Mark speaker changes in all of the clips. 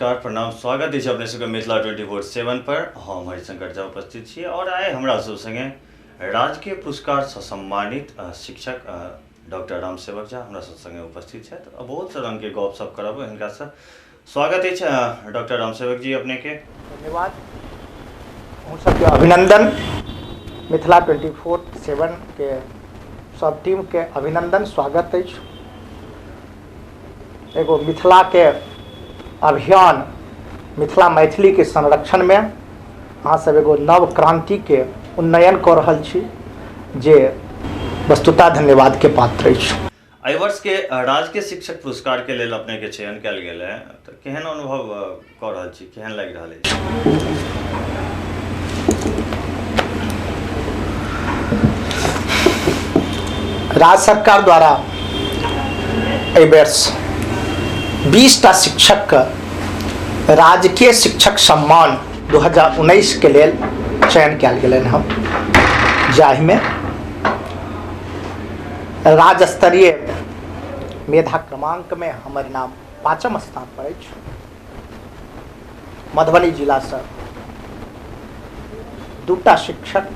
Speaker 1: नमस्कार प्रणाम स्वागत है अपने सबके मिथिला 24/7 पर। हम हरिशंकर झा उपस्थित छी और आए हमरा सब संगे राजकीय पुरस्कार से सम्मानित शिक्षक डॉक्टर रामसेवक झा हमरा सब संगे उपस्थित है। तो बहुत सा रंग के गपशप करब हिनका से। स्वागत है डॉक्टर रामसेवक जी अपने के।
Speaker 2: धन्यवाद। हम सबके अभिनंदन। मिथिला 24/7 के सब टीम के अभिनंदन स्वागत है। एगो मिथिला के अभियान मिथिला मैथिली के संरक्षण में अहाँ सब एगो नव क्रांति के उन्नयन कर रहल छी जे वस्तुतः धन्यवाद के पात्र अछि।
Speaker 1: एहि वर्ष के राजकीय शिक्षक पुरस्कार के लेल अपने के चयन कयल गेल है, तो केहन अनुभव कर रहल छी, केहन लागि रहल अछि?
Speaker 2: राज्य सरकार द्वारा एहि वर्ष 20टा शिक्षक राजकीय शिक्षक सम्मान 2019 के लेल चयन कयल गेलनि हँ, जाहिमे राज्य स्तरीय मेधा क्रमांक में हमर नाम 5म स्थान पर अछि। मधुबनी जिला से 2टा शिक्षक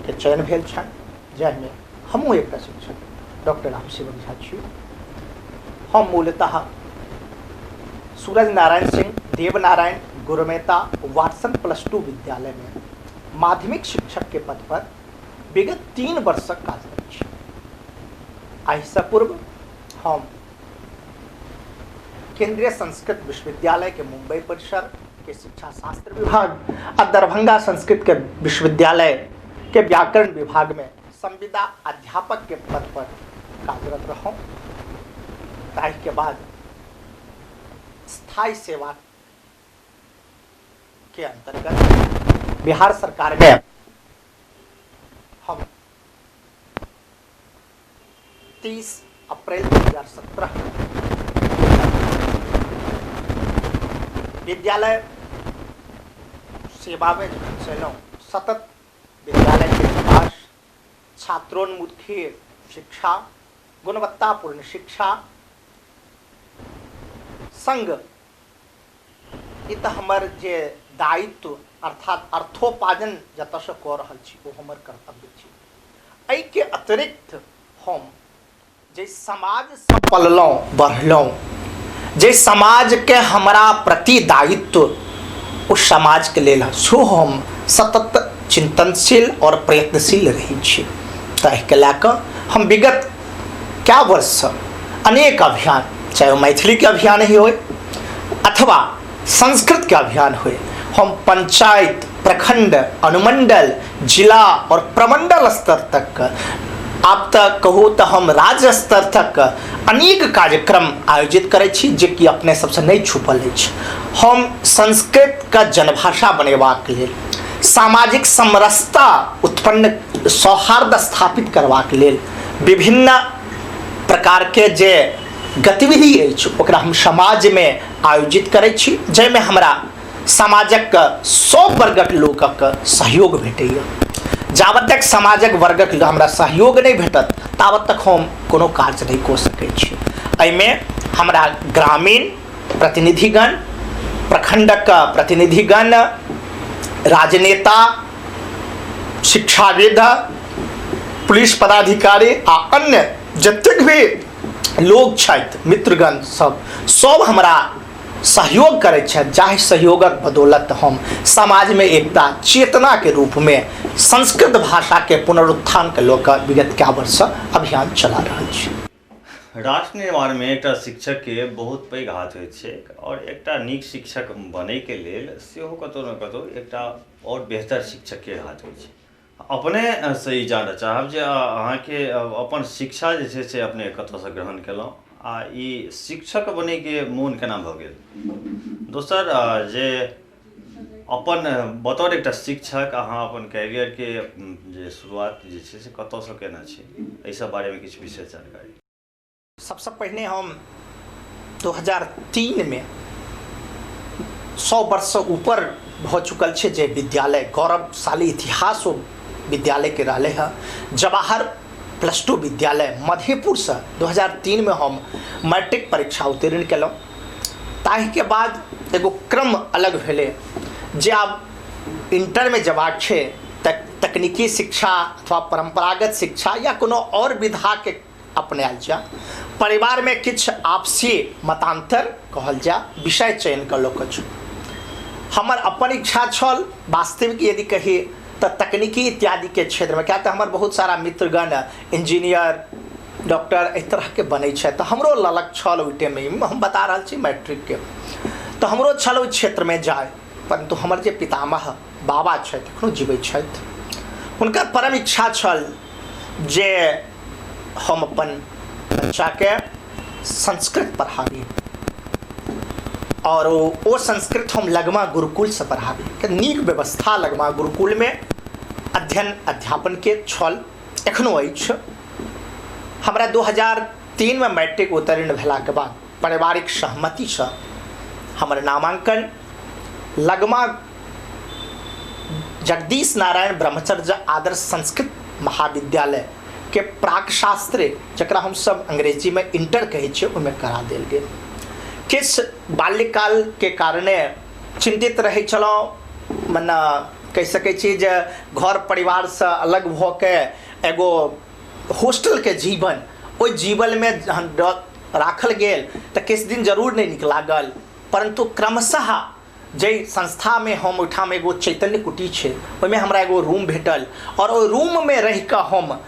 Speaker 2: के चयन भेल छनि, जाहिमे हमहूँ एकटा शिक्षक डॉक्टर रामसेवक झा छी। हम मूलतः सूरज नारायण सिंह देवनारायण गुरुमेता वाटसन +2 विद्यालय में माध्यमिक शिक्षक के पद पर विगत 3 वर्ष तक कार्यरत छी। एहिसँ पूर्व हम केंद्रीय संस्कृत विश्वविद्यालय के मुंबई परिसर के शिक्षा शास्त्र विभाग और दरभंगा संस्कृत के विश्वविद्यालय के व्याकरण विभाग में संविदा अध्यापक के पद पर कार्यरत रहूं। ताहि के बाद स्थायी सेवा के अंतर्गत बिहार सरकार में हम 30 अप्रैल 2017 विद्यालय सेवा में चलूं। सतत विद्यालय के विकास, छात्रोन्मुखी शिक्षा, गुणवत्तापूर्ण शिक्षा संग इ तऽ हमर जे दायित्व अर्थात अर्थोपार्जन जतऽ से कऽ रहल छी वो हमर कर्तव्य छी। एहि के अतिरिक्त हम जे समाज से पललहुँ बढ़लहुँ, जे समाज के हमरा प्रति दायित्व उस समाज के लेल सेहो हम सतत चिंतनशील और प्रयत्नशील रही छी। ताहि के लए कऽ हम विगत क्या वर्ष अनेक अभियान, चाहे मैथिली के अभियान ही हो अथवा संस्कृत के अभियान हो, हम पंचायत, प्रखंड, अनुमंडल, जिला और प्रमंडल स्तर तक, आप तक कहूँ तो हम राज्य स्तर तक अनेक कार्यक्रम आयोजित करै छी जे कि अपने सबसे नहीं छुपल अछि। हम संस्कृत का जनभाषा बनेबाक लेल, सामाजिक समरसता उत्पन्न, सौहार्द स्थापित करबाक लेल विभिन्न प्रकार के जे गतिविधि अछि ओकरा हम समाज में आयोजित करै छी, जाहिमे हमरा समाजक सब वर्गक लोकक सहयोग भेटैया। जाबत तक समाजक वर्गक हमरा सहयोग नहीं भेटत ताबत तक हम कोनो कार्य नहीं कऽ सकै छी। एहिमे हमरा ग्रामीण प्रतिनिधिगण, प्रखंडक प्रतिनिधिगण, राजनेता, शिक्षाविद, पुलिस पदाधिकारी आ अन्य जतेक भी लोग छथि, मित्रगण सब हमरा सहयोग करै छथि, जाहि सहयोगक बदौलत हम समाज में एकता चेतना के रूप में संस्कृत भाषा के पुनरुत्थान के लोक विगत क्या वर्ष अभियान चला रहल छी।
Speaker 1: राष्ट्र निर्माण में एकटा शिक्षक के बहुत पैघ हाथ होइत छै और एकटा नीक शिक्षक बनै के लेल सेहो कतौ न कतौ एकटा और बेहतर शिक्षक के हाथ होइत छै। अपने से ई जानऽ चाहब जे अहाँके अपन शिक्षा जे छै से अपने कतऽसँ ग्रहण केलहुँ आ ई शिक्षक बनै के मोन केना भऽ गेल? दोसर जे अपन बतौर एकटा शिक्षक अहाँ अपन कैरियर के जे शुरुआत जे छै से कतऽसँ केने छी, एहि सब बारे में किछु विशेष जानकारी?
Speaker 2: सबसे पहले हम 2003 में 100 वर्ष से ऊपर भऽ चुकल छै जे विद्यालय गौरवशाली इतिहास विद्यालय के रहले है। जवाहर +2 विद्यालय मधेपुर से 2003 में हम मैट्रिक परीक्षा उत्तीर्ण केलहुँ। ताहि के बाद एगो क्रम अलग भेले जे आब इंटर में जबाक छै तकनीकी शिक्षा अथवा परंपरागत शिक्षा या कोनो और विधा के अपनायल जा, परिवार में किछ आपसी मतांतर कहल जा, विषय चयन कऽ हमर अपन इच्छा छल वास्तविक यदि कही तो तकनीकी इत्यादि के क्षेत्र में, क्या तो हमार बहुत सारा मित्रगण इंजीनियर डॉक्टर इस तरह के बने छे, तो हमरो ललक छल ओइ टाइम में हम बता रहा छी मैट्रिक के, तो हमरो छल ओइ क्षेत्र में जाए, परंतु हमर जे पितामह बाबा छथि एखनो जीवैत छथि, हुनकर परम इच्छा छल जे हम अपन बच्चा के संस्कृत पढ़ाबी और वो संस्कृत हम लगमा गुरुकुल से पढ़ाबी के नीक व्यवस्था लगमा गुरुकुल में अध्ययन अध्यापन के छल एखनो अछि। हमरा 2003 में मैट्रिक उत्तीर्ण भेला के बाद पारिवारिक सहमति से हमर नामांकन लगमा जगदीश नारायण ब्रह्मचर्य आदर्श संस्कृत महाविद्यालय के प्राकशास्त्री जकरा हम सब अंग्रेजी में इंटर कहे छियै ओहिमे करा देल गेल। किस बाल्यकाल के कारणे चिंतित रहे छलहुँ, मने कहि सकै छी जे घर परिवार से अलग भऽ के एगो हॉस्टल के जीवन ओहि जीवन में राखल गेल तऽ किछु दिन जरूर नहीं नीक लागल, परंतु क्रमशः जे संस्था में हम ओहिठाम एगो चैतन्य कुटी छै ओहिमे हमरा एगो रूम भेटल और ओहि रूम में रहि कऽ हम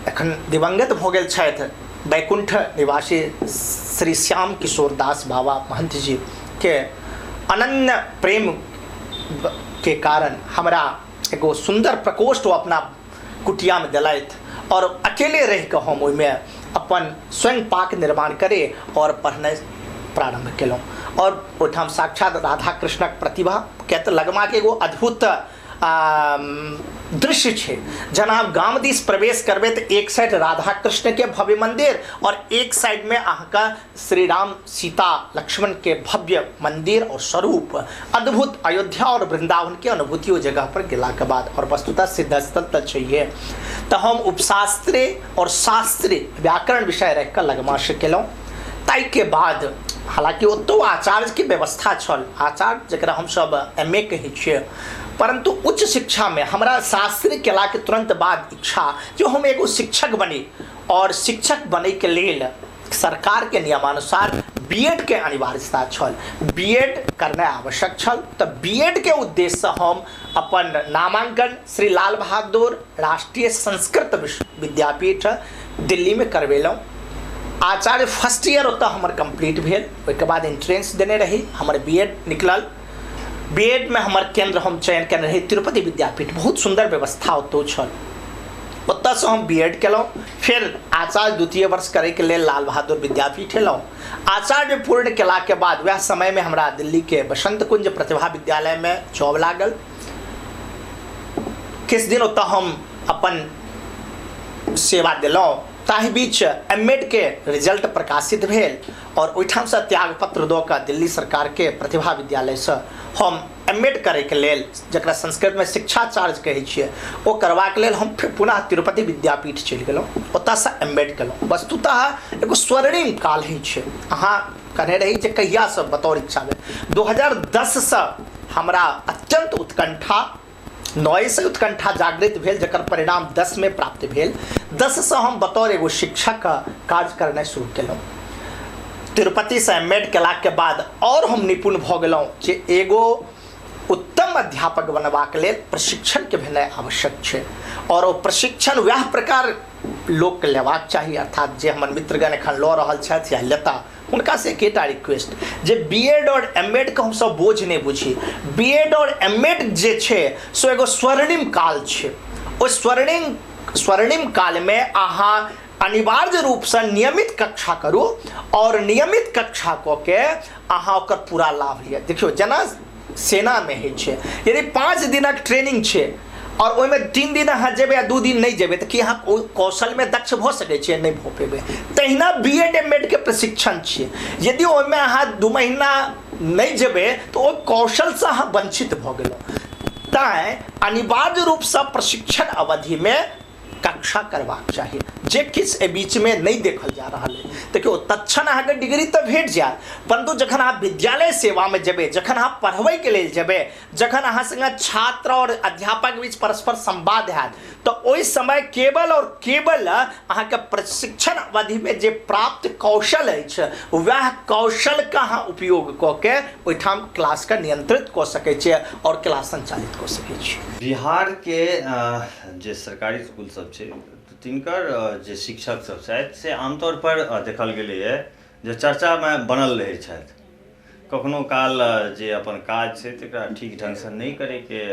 Speaker 2: एखन दिवंगत भऽ गेल छथि बैकुंठ निवासी श्री श्याम किशोर दास बाबा महंत जी के अनन्य प्रेम के कारण हमरा एगो सुंदर प्रकोष्ठ अपना कुटिया में दिलथि और अकेले रहि कऽ हम ओहिमे अपन स्वयं पाक निर्माण करे और पढ़नाइ प्रारंभ केलहुँ और ओहिठाम साक्षात राधा कृष्णक प्रतिभा के तऽ लगमा के एगो अद्भुत दृश्य छे। जना आप गाम दिस प्रवेश करबे तो एक साइड राधा कृष्ण के भव्य मंदिर और एक साइड में अहाँका श्री राम सीता लक्ष्मण के भव्य मंदिर और स्वरूप अद्भुत अयोध्या और वृंदावन के अनुभूति जगह पर गेला के बाद और वस्तुतः सिद्धस्थल तो चाहिए। तो हम उपशास्त्री और शास्त्री व्याकरण विषय रख कर लगमा से केलहुँ। ताई के बाद हालांकि ओतो आचार्य की व्यवस्था छल, आचार्य जकरा हम सब MA कहै छियै, परंतु उच्च शिक्षा में हमरा शास्त्री केला के तुरंत बाद इच्छा जो हम एगो शिक्षक बनी और शिक्षक बने के लेल सरकार के नियमानुसार BEd के अनिवार्यता छल, BEd करना आवश्यक छल। तो BEd के उद्देश्य से हम अपन नामांकन श्री लाल बहादुर राष्ट्रीय संस्कृत विद्यापीठ दिल्ली में करवेलहुँ। आचार्य फर्स्ट ईयर ओतऽ हमर कंप्लीट भेल, ओहिके बाद एंट्रेंस देने रही, हमर BEd निकलल। BEd में हमर केंद्र हम चयन केने रही तिरुपति विद्यापीठ, बहुत सुंदर व्यवस्था ओतौ छल, ओतऽ से हम BEd केलहुँ। फिर आचार्य द्वितीय वर्ष करे के लेल लाल बहादुर विद्यापीठ एलहुँ। आचार्य पूर्ण केला के बाद वह समय में हमरा दिल्ली के बसंत कुंज प्रतिभा विद्यालय में जॉब लागल। किस दिन ओतऽ हम अपन सेवा दिलहुँ। ताहि बीच MEd के रिजल्ट प्रकाशित भेल और ओहिठाम से त्याग पत्र दऽ कऽ दिल्ली सरकार के प्रतिभा विद्यालय से हम MEd करे के लेल जकरा संस्कृत में शिक्षाचार्य कहै छियै ओ करबाक लेल हम फिर पुनः तिरुपति विद्यापीठ चलि गेलहुँ, ओतऽ से MEd केलहुँ। वस्तुतः एगो स्वर्णिम काल होइ छै, अहाँ कहने रही जे कहिया से बतौर इच्छा भेल 2010 से हमरा अत्यंत उत्कंठा 9 से उत्कंठा जागृत भेल, जकर परिणाम 10 में प्राप्त भेल। 10 से हम बतौर एगो शिक्षक कार्य करना शुरू केलहुँ। तिरुपति से MEd केला के बाद और हम निपुण भऽ गेलहुँ जे एगो उत्तम अध्यापक बनबाक लेल प्रशिक्षण के भेनाइ आवश्यक छै और ओ प्रशिक्षण वएह प्रकार लोक के लेबाक चाही, अर्थात जे हमर मित्रगण एखन लऽ रहल छथि या लेता उनका से एकेटा रिक्वेस्ट जे BEd और MEd के हम सब बोझ नहीं बुझी। BEd और MEd जे छै सो एगो स्वर्णिम काल छै, ओ स्वर्णिम काल में अहाँ अनिवार्य रूप से नियमित कक्षा करू और नियमित कक्षा कऽ के अहाँ ओकर पूरा लाभ लिअ। देखियो जेना सेना में होइ छै, यदि 5 दिनक ट्रेनिंग छै और ओहिमे 3 दिन अहाँ जेबै आ 2 दिन नहीं जेबै तऽ कि अहाँ कौशल में दक्ष भऽ सकै छियै, नहीं भऽ पेबै। तहिना BEd MEd के प्रशिक्षण छियै, यदि ओहिमे अहाँ 2 महीना नहीं जेबै तऽ ओ कौशल से अहाँ वंचित भऽ गेलहुँ। तैं अनिवार्य रूप से प्रशिक्षण अवधि में कक्षा करबाक चाहिए। जे किस बीच में नहीं देखल जा रहा है। देखियो तत्क्षण अहाँके डिग्री तो भेट जाए, परंतु जखन अहाँ विद्यालय सेवा में जेबे, जखन अहाँ पढ़बै के लेल जेबे, जखन अहाँ संगे छात्र और अध्यापक बीच परस्पर संवाद हैत, तो ओहि समय केवल और केवल अहाँके प्रशिक्षण अवधि में जे प्राप्त कौशल अछि वह कौशल का अहाँ उपयोग कऽ के ओहिठाम क्लास के नियंत्रित कऽ सकै छियै और क्लास संचालित कऽ सकै छियै।
Speaker 1: बिहार के जे सरकारी स्कूल सब छै तिनकर जे शिक्षक सब छथि से आमतौर पर देखल गेलैए जे चर्चा में बनल रहै छथि। कखनो काल जे अपन काज छै तकरा ठीक ढंग से नहीं करे के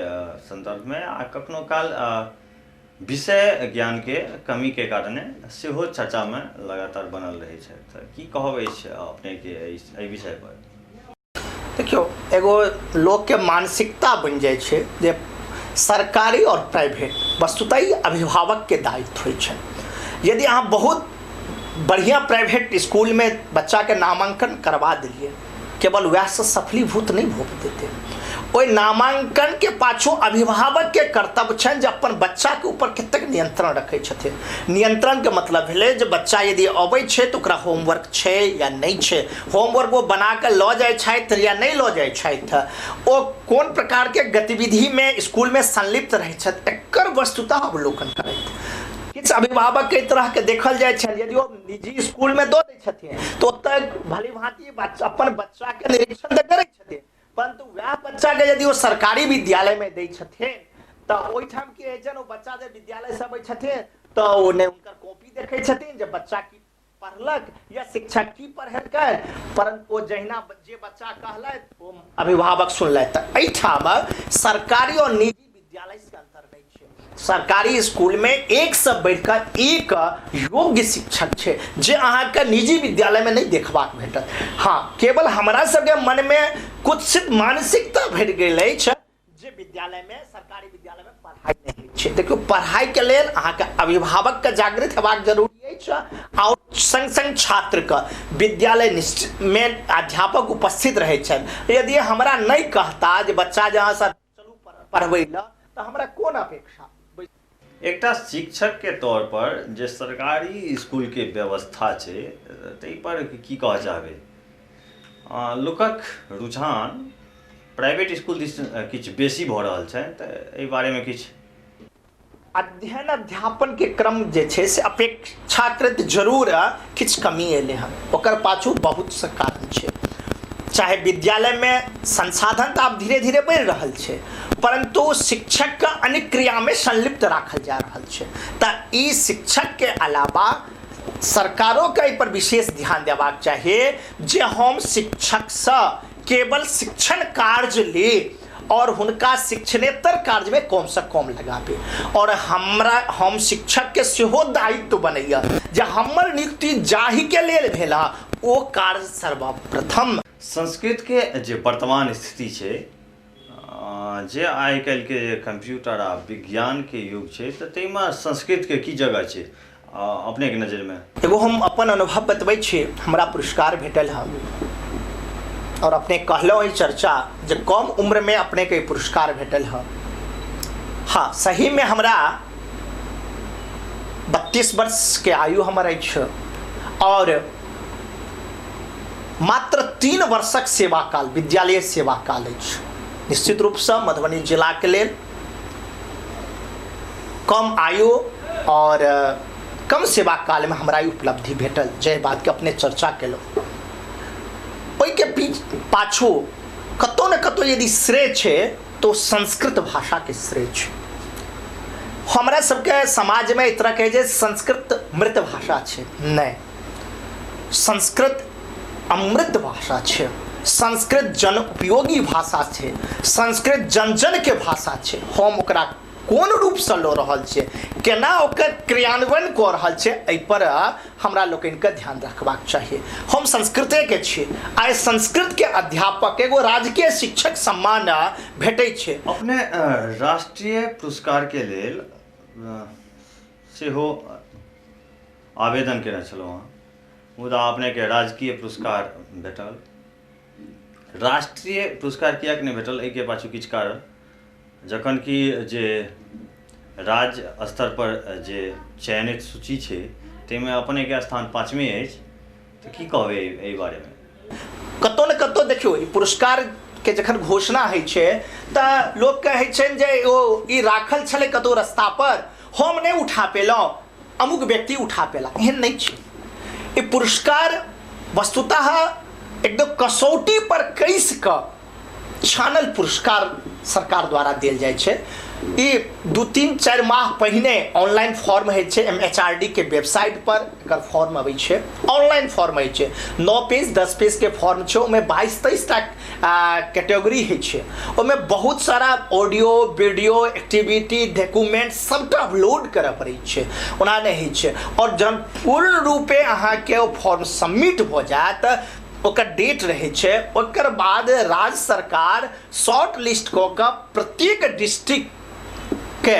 Speaker 1: संदर्भ में आ कखनो काल विषय ज्ञान के कमी के कारणे सेहो चर्चा में लगातार बनल रहै छथि। की कहब अछि अपने के एहि विषय पर?
Speaker 2: देखियो एगो लोग के मानसिकता बन जाए छै जे सरकारी और प्राइवेट वस्तुतः ही अभिभावक के दायित्व होइ छै। यदि अहाँ बहुत बढ़िया प्राइवेट स्कूल में बच्चा के नामांकन करवा दिलिए, केवल वह से सफलीभूत नहीं हो देते। ओहि नामांकन के पाछू अभिभावक के कर्तव्य छनि जे अपन बच्चा के ऊपर कतेक नियंत्रण रखै छथिन। नियंत्रण के मतलब भेलै जे बच्चा यदि अबै छै तो ओकरा होमवर्क छै या नहीं छै, होमवर्क वो बना के लऽ जाइ छथि या नहीं लऽ जाइ छथि, ओ कोन प्रकार के गतिविधि में स्कूल में संलिप्त रहै छथि, एकर वस्तुतः अवलोकन करैत किछु अभिभावक के तरह के देखल जाए छनि। यदि वो निजी स्कूल में दऽ दै छथिन तो ओतऽ भली भांति अपन बच्चा के निरीक्षण तऽ करै छथिन, परंतु वह बच्चा के यदि वो सरकारी विद्यालय में दै छथिन तो ओहिठाम के एजन वो बच्चा जे विद्यालय से अबै छथिन तो ओने उनकर कॉपी देखै छथिन जे बच्चा की पढ़लक या शिक्षक की पढ़ेलकै, परंतु वो जहिना जे बच्चा कहलथि वो अभिभावक सुनलथि। तऽ एहिठाम सरकारी और निजी विद्यालय से अंतर नहीं छै। सरकारी स्कूल में एक से बढ़कर एक योग्य शिक्षक छै जे अहाँके निजी विद्यालय में नहीं देखबाक भेटत। हाँ, केवल हमरा सबके मन में कुछ मानसिकता भेट गेल अछि जे विद्यालय में सरकारी विद्यालय में पढ़ाई नहीं होइ छै। देखियो पढ़ाई के लेल अहाँके अभिभावक के जागृत हेबाक जरूरी अछि और संग संग छात्र के विद्यालय में अध्यापक उपस्थित रहै छथि। यदि हमरा नहीं कहता जे बच्चा जहाँ से चलू पढ़बै ला तो हमरा कोन अपेक्षा।
Speaker 1: एकटा शिक्षक के तौर पर जे सरकारी स्कूल के व्यवस्था छै ताहि पर की कहऽ चाहबै? लोकक रुझान प्राइवेट स्कूल दिस किछु बेसी भऽ रहल छै, तऽ एहि बारे में किछु?
Speaker 2: अध्ययन अध्यापन के क्रम जे छै से अपेक्षाकृत जरूर किछु कमी एलै हन। ओकर पाछू बहुत से कारण छै। चाहे विद्यालय में संसाधन तो आब धीरे धीरे बढ़ि रहल छै, परंतु शिक्षक का अन्य क्रिया में संलिप्त राखल जा रहल छै। तऽ ई शिक्षक के अलावा सरकारों के पर विशेष ध्यान देबाक चाहिए जे हम शिक्षक से केवल शिक्षण कार्य ले और हुनका शिक्षणेतर कार्य में कम से कम लगाबे। और हम शिक्षक के सेहो दायित्व बनैया जे हमर नियुक्ति जाहि के लेल भेला ओ कार्य सर्वप्रथम।
Speaker 1: संस्कृत के जे वर्तमान स्थिति छै, जे आइ काल्हि के कंप्यूटर आ विज्ञान के युग छै, तऽ ताहिमे संस्कृत के की जगह छै अपने के नजर में?
Speaker 2: एगो हम अपन अनुभव बतबै छी। हमरा पुरस्कार भेटल है और अपने कहलहुँ ई चर्चा जे कम उम्र में अपने के पुरस्कार भेटल है। हाँ, सही में हमरा 32 वर्ष के आयु हमर अछि और मात्र 3 वर्षक सेवा काल विद्यालय सेवा काल अछि। निश्चित रूप से मधुबनी जिला के लेल कम आयु और कम सेवा काल में हमरा उपलब्धि भेटल, जे बात के अपने चर्चा केलहुँ। ओहि के पाछू कतौ न कतौ यदि श्रेय छै तो संस्कृत भाषा के श्रेय छै। हमरा सबके समाज में इस तरह कहे जे संस्कृत मृत भाषा छै, नहीं, संस्कृत अमृत भाषा छै। संस्कृत जन उपयोगी भाषा छै, संस्कृत जन जन के भाषा छै। हम ओकरा कोन रूप से लऽ रहल छै, केना ओकर क्रियान्वयन कऽ रहल छै, एहि पर हमरा लोकनि के ध्यान रखबाक चाहिए। हम संस्कृते के छी, आइ संस्कृत के अध्यापक एगो राजकीय शिक्षक सम्मान भेटै छै।
Speaker 1: अपने राष्ट्रीय पुरस्कार के लेल सेहो आवेदन केने छलहुँ, मुदा अपने के राजकीय पुरस्कार भेटल। राष्ट्रीय पुरस्कार किएक नहीं भेटल, एहि के पाछू किछु कारण? जखन कि जे राज्य स्तर पर जे चयनित सूची छै ताहिमे अपनेके स्थान 5वीं अछि, तऽ की कहबै एहि बारेमे?
Speaker 2: कतौ ने कतौ देखियौ, ई पुरस्कार के जखन घोषणा होइ छै तऽ लोग कहै छै जे ओ ई राखल छलै कतौ रास्ता पर, हम नहीं उठा पेलहुँ, अमुक व्यक्ति उठा पेला। एहन नहीं छै। ई पुरस्कार वस्तुतः एकदम कसौटी पर कस कऽ छानल पुरस्कार सरकार द्वारा देल जाइ छै। ई 2-3-4 माह पहिने ऑनलाइन फॉर्म होइ छै, MHRD के वेबसाइट पर एकर फॉर्म अबै छै, ऑनलाइन फॉर्म होइ छै। 9 पेज 10 पेज के फॉर्म छै, ओहिमे 22-23 टा कैटेगरी होइ छै। ओहिमे बहुत सारा ऑडियो वीडियो एक्टिविटी डॉक्यूमेंट सबटा अपलोड करऽ पड़ै छै, ओना नहि होइ छै। और जब पूर्ण रूपे अहाँके ओ फॉर्म सबमिट भऽ जायत, ओकर डेट रहे छै, ओकर बाद राज्य सरकार शॉर्ट लिस्ट कऽ कऽ प्रत्येक डिस्ट्रिक्ट के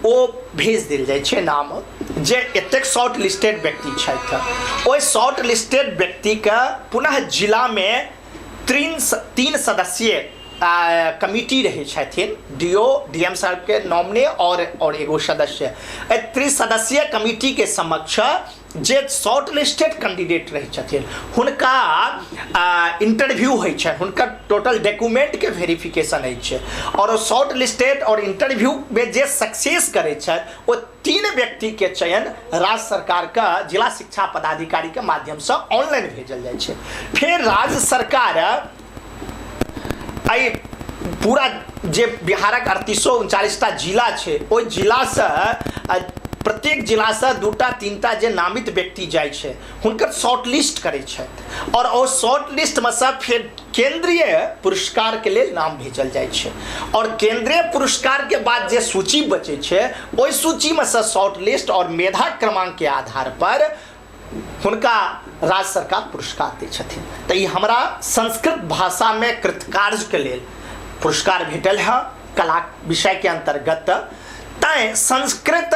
Speaker 2: ओ भेज देल जाइ छै नाम, जे एतेक शॉर्ट लिस्टेड व्यक्ति छथि। ओहि शॉर्ट लिस्टेड व्यक्ति के पुनः जिला में 3 सदस्यीय कमिटी रहे छथिन, DO DM साहब के नॉमिनी और एगो सदस्य। 3 सदस्यीय कमिटी के समक्ष जे शॉर्ट लिस्टेड कैंडिडेट रहे छथिन हुनका इंटरव्यू होइ छै, हुनका टोटल डॉक्यूमेंट के वेरिफिकेशन होइ छै, और शॉर्ट लिस्टेड और इंटरव्यू में जे सक्सेस करे छै वो 3 व्यक्ति के चयन राज्य सरकार का जिला शिक्षा पदाधिकारी के माध्यम से ऑनलाइन भेजल जाइ छै। फिर राज्य सरकार आई पूरा जे बिहारक 3839 जिला छै, ओहि जिला से प्रत्येक जिला से 2-3 जे नामित व्यक्ति जाइ छै हुनकर शॉर्ट लिस्ट करे छै, और ओ शॉर्ट लिस्ट में से फिर केंद्रीय पुरस्कार के लिए नाम भेजल जाइ छै। और केंद्रीय पुरस्कार के बाद जे सूची बचे छै, ओहि सूची में से शॉर्ट लिस्ट और मेधा क्रमांक के आधार पर हुनका राज्य सरकार पुरस्कार दै छथिन। तो ये हमरा संस्कृत भाषा में कृतकार्य के लिए पुरस्कार भेटल है कला विषय के अंतर्गत। तैं संस्कृत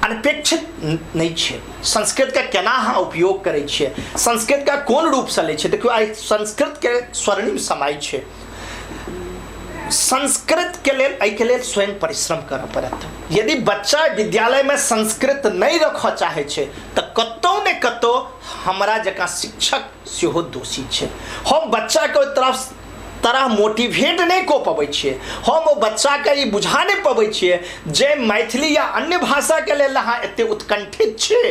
Speaker 2: अनपेक्षित नहीं छै। संस्कृत का केना अहाँ उपयोग करै छियै, संस्कृत का कोन रूप से लै छै। देखियो आइ संस्कृत के स्वर्णिम समय छै। संस्कृत के लिए एहि के लिए स्वयं परिश्रम करऽ पड़त। यदि बच्चा विद्यालय में संस्कृत नहीं रखऽ चाहे छै तो कतौ ने कतौ हमरा जकाँ शिक्षक सेहो दोषी छै। हम बच्चा के तरह मोटिवेट नहीं को पबै छियै, हम वो बच्चा के ई बुझा नहीं पबै छियै जे मैथिली या अन्य भाषा के लेल अहाँ एते उत्कंठित छियै,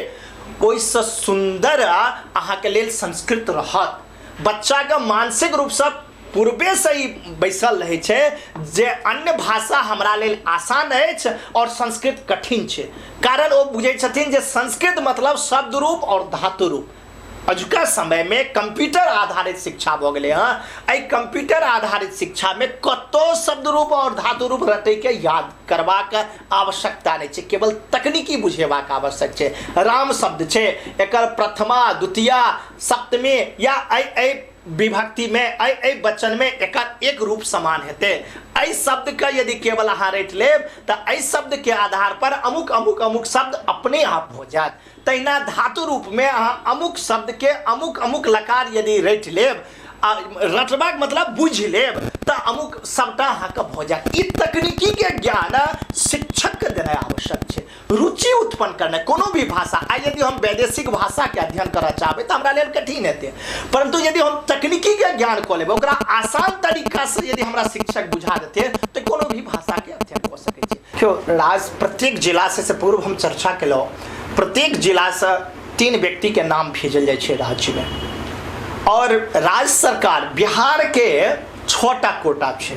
Speaker 2: ओहिसँ सुंदर अहाँ के लेल संस्कृत रहत। बच्चा के मानसिक रूप से पूर्वे से ही बैसल रहे छै जे अन्य भाषा हमरा लेल आसान अछि और संस्कृत कठिन छै। कारण वो बुझै छथिन जे संस्कृत मतलब शब्द रूप और धातु रूप। अजुका समय में कंप्यूटर आधारित शिक्षा भ गेलै हँ। एहि कंप्यूटर आधारित शिक्षा में कतो शब्द रूप और धातु रूप रटै के याद करबाक आवश्यकता नहीं छै, केवल तकनीकी बुझेबाक आवश्यक छै। राम शब्द छै, एकर प्रथमा द्वितीया सप्तमी या ऐ विभक्ति में ऐ वचन में एकर एक रूप समान हेतै। ऐ शब्द का यदि केवल अहाँ रट लेब तो ऐ शब्द के आधार पर अमुक अमुक अमुक शब्द अपने आप हो जात। तहिना धातु रूप में अहाँ अमुक शब्द के अमुक अमुक लकार यदि रट लेब, रटबाक मतलब बुझ लेब, तो अमुक सबटा अहाँके भऽ जायत। ई तकनीकी के ज्ञान शिक्षक के देनाइ आवश्यक छै, रुचि उत्पन्न करनाइ। कोनो भी भाषा आइ यदि हम वैदेशिक भाषा के अध्ययन करऽ चाहबै तऽ हमरा लेल कठिन हेतै, परंतु यदि हम तकनीकी के ज्ञान कऽ लेबै, ओकरा आसान तरीका से यदि हमरा शिक्षक बुझा देतै तऽ कोनो भी भाषा के अध्ययन कऽ सकै छी। देखियौ प्रत्येक जिला से पूर्व हम चर्चा केलहुँ, प्रत्येक जिला से 3 व्यक्ति के नाम भेजल जाइ छै राज्य में, और राज्य सरकार बिहार के 6टा कोटा छै।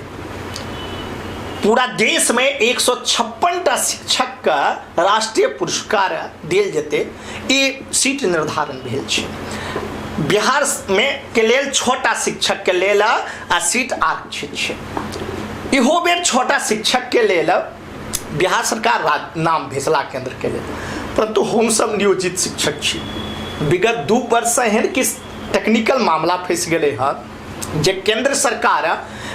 Speaker 2: पूरा देश में 156टा शिक्षक का राष्ट्रीय पुरस्कार देल जेतै, ई सीट निर्धारण भेल छै। बिहार में के लेल 6टा शिक्षक के लेल सीट आरक्षित छै। इहो बेर 6टा शिक्षक के लेल बिहार सरकार नाम भेजला केंद्र के लेल, परंतु हम सब नियोजित शिक्षक छी। विगत 2 वर्ष से एहन किस टेक्निकल मामला फंस गए हैं जे केंद्र सरकार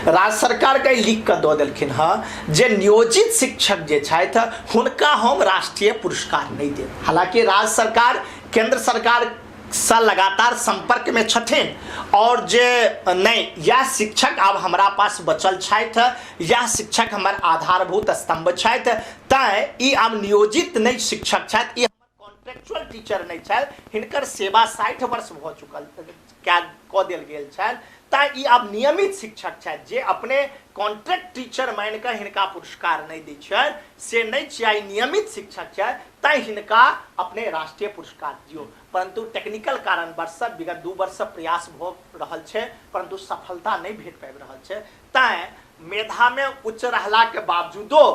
Speaker 2: राज्य सरकार के लिख कर दऽ देलखिन हैं जे नियोजित शिक्षक जे छथि हुनका हम राष्ट्रीय पुरस्कार नहीं देब। हालांकि राज्य सरकार केंद्र सरकार से लगातार संपर्क में छथिन, और जे नहीं यह शिक्षक अब हमारा पास बचल छथि, यह शिक्षक हमार आधारभूत स्तंभ छथि, तैं ई अब नियोजित नहीं शिक्षक छथि, ई कॉन्ट्रेक्चुअल टीचर नहीं छल, हिनकर सेवा 60 वर्ष भ चुकल क्या क देल गेल छल, तां ई आब नियमित शिक्षक छथि जे अपने कॉन्ट्रैक्ट टीचर मान के हिनका पुरस्कार नहीं दै छै से नहीं छै, नियमित शिक्षक छै तां हिनका अपने राष्ट्रीय पुरस्कार दियो। परंतु टेक्निकल कारणवश विगत 2 वर्ष प्रयास भ रहल छै परंतु सफलता नहीं भेट पाबि रहल छै। तां मेधा में उच्च रहला के बावजूदो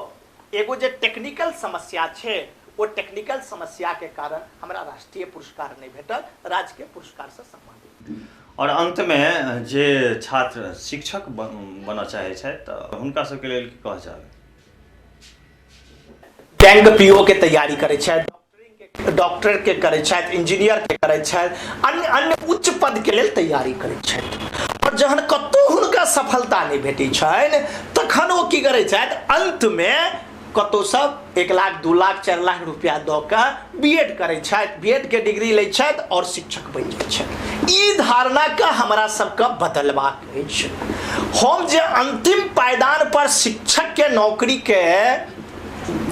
Speaker 2: एगो जे टेक्निकल समस्या छै वो टेक्निकल समस्या के कारण हमरा राष्ट्रीय पुरस्कार नहीं भेटल, राज्य के पुरस्कार से सम्मानित।
Speaker 1: और अंत में जे छात्र शिक्षक बनना चाहे छै तऽ हुनका सबके लेल की कहऽ चाहबै?
Speaker 2: बैंक पीओ के तैयारी करे छथि, डॉक्टर के करे छथि, इंजीनियर के करे छथि, अन्य अन्य उच्च पद के लेल तैयारी करे छथि। और जहन कतौ हुनका सफलता नहीं भेटै छनि तखन ओ की करे छथि, अंत में कतौ सब 1 लाख 2 लाख 4 लाख रुपया दऽ कऽ बीएड करे छथि, बीएड के डिग्री लै छथि और शिक्षक बनि जाइ छथि। ई धारणा के हमरा सबके बदलबाक अछि। हम जे अंतिम पायदान पर शिक्षक के नौकरी के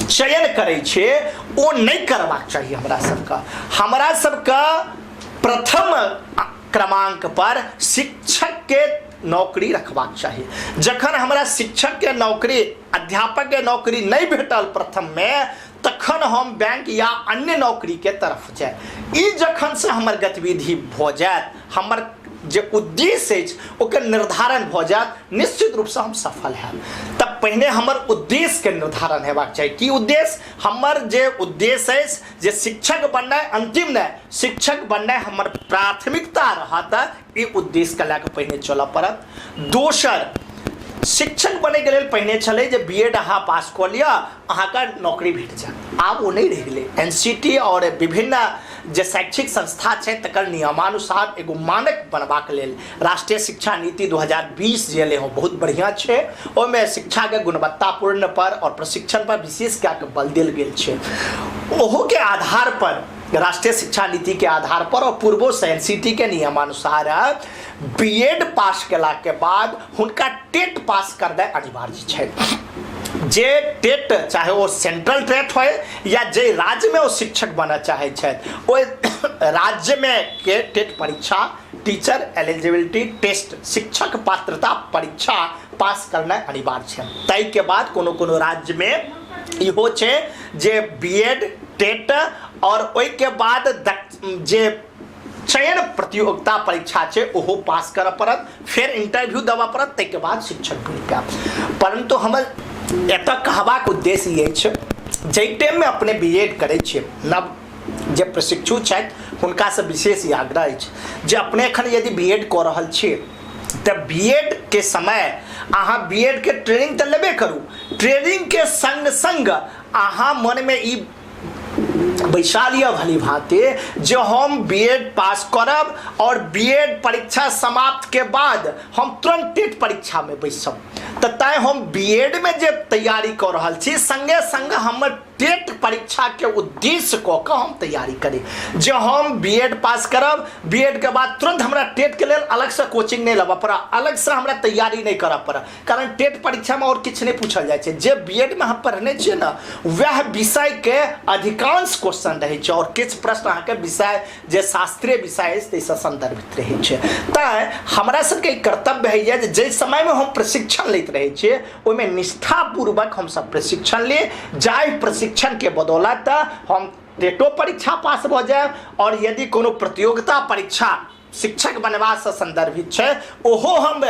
Speaker 2: चयन करे छे ओ नहीं करबाक चाहिए हमरा सबके प्रथम क्रमांक पर शिक्षक के नौकरी रखबाक चाहिए। जखन हमरा शिक्षक के नौकरी, अध्यापक के नौकरी नहीं भेटल प्रथम में, तखन हम बैंक या अन्य नौकरी के तरफ जाए। ई जखन से हमर गतिविधि भ जाए, हमर जे उद्देश्य अछि ओकर निर्धारण भ जाए, निश्चित रूप से हम सफल हैब। तब पहले हमर उद्देश्य के निर्धारण हेबाक चाहिए। की उद्देश्य? हमर जे उद्देश्य अछि जे शिक्षक बननाइ अंतिम नहीं, शिक्षक बननाइ हमर प्राथमिकता रहत, ई उद्देश्य के लए के पहिने चलऽ पड़त। दोसर, शिक्षक बने के लेल पहिने छलै जे बीएड अहाँ पास कऽ लिअ अहाँके नौकरी भेट जायत। आब ओ नहीं रहि गेलै। एनसीटी और विभिन्न जे शैक्षिक संस्था छै तकर नियमानुसार एगो मानक बनबाक लेल राष्ट्रीय शिक्षा नीति 2020 जे एलै हँ बहुत बढ़िया छै। ओहिमे शिक्षा के गुणवत्तापूर्ण पर और प्रशिक्षण पर विशेष कए के बल देल गेल छै। ओहो के आधार पर, राष्ट्रीय शिक्षा नीति के आधार पर और पूर्वो से एनसीटी के नियमानुसार बीएड पास केला के बाद हुनका टेट पास करनाइ अनिवार्य छै। जे टेट, चाहे वो सेंट्रल टेट हो या जे राज्य में वो शिक्षक बनना चाहे छथि, ओ राज्य में के टेट परीक्षा, टीचर एलिजिबिलिटी टेस्ट, शिक्षक पात्रता परीक्षा पास करना अनिवार्य छै। ताहि के बाद कोनो कोनो राज्य में इहो छै जे बीएड, टेट और ओहि के बाद जे चयन प्रतियोगिता परीक्षा छै ओहो पास करऽ पड़त, फिर इंटरव्यू देबऽ पड़त, ताहि के बाद शिक्षक बनि जायब। परंतु हमर एतऽ कहबाक उद्देश्य ई अछि, जाहि टाइम में अपने बीएड करै छियै, नव जे प्रशिक्षु छथि हुनका से विशेष ई आग्रह अछि जे अपने एखन यदि बीएड कऽ रहल छियै तऽ बीएड के समय अहाँ बीएड के ट्रेनिंग तऽ लेबे करू, ट्रेनिंग के संग संग अहाँ मन में ई बैसालिय भली भांति जो हम बीएड पास करब और बीएड परीक्षा समाप्त के बाद हम तुरंत टेट परीक्षा में बैसब। तो तैं हम बीएड में जे तैयारी कर रहल छी संगे संग हमर टेट परीक्षा के उद्देश्य कऽ के हम तैयारी करी। जो हम बीएड पास करब, बीएड के बाद तुरंत हमरा टेट के लेल अलग से कोचिंग नहीं लेबऽ पड़ा, अलग से हमरा तैयारी नहीं करऽ पड़ा, कारण टेट परीक्षा में और किछु नहीं पूछल जाइ छै। जे बीएड में हम पढ़ने छियै ना वह विषय के अधिकांश क्वेश्चन रहे छै और किछु प्रश्न अहाँके विषय जे शास्त्रीय विषय अछि ताहिसँ संदर्भित रहै छै। तैं हमरा सबके कर्तव्य है जे जाहि समय में हम प्रशिक्षण लैत रहै छियै ओहिमे निष्ठापूर्वक हमसब प्रशिक्षण ली, जाहि प्रशिक्षण के बदौलत हम टेटो परीक्षा पास भ जाए और यदि कोनो प्रतियोगिता परीक्षा शिक्षक बनवा से संदर्भित है ओहो हम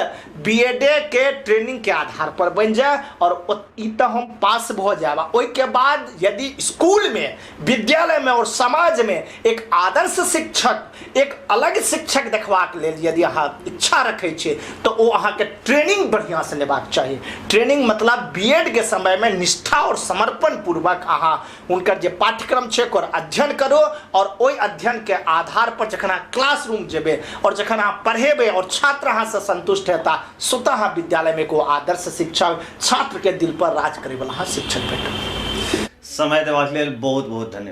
Speaker 2: बीएडे के ट्रेनिंग के आधार पर बन जाए और ई तो हम पास भ जाए। ओहि के बाद यदि स्कूल में, विद्यालय में और समाज में एक आदर्श शिक्षक, एक अलग शिक्षक देखबाक लेल यदि अहाँ इच्छा रखे छी तो वो अहाँ के ट्रेनिंग बढ़िया से लेबाक चाहिए। ट्रेनिंग मतलब बीएड के समय में निष्ठा और समर्पण पूर्वक अहाँ उनकर जे पाठ्यक्रम छै ओकर अध्ययन करो और ओहि अध्ययन के आधार पर जखन अहाँ क्लासरूम जेबे और जखन अहाँ पढ़ेबे और छात्र अहाँ से संतुष्ट हेता स्वतः अहाँ विद्यालय में को आदर्श शिक्षक, छात्र के दिल पर राज करे वाला शिक्षक भेटत।
Speaker 1: समय देबाक लेल बहुत बहुत धन्यवाद।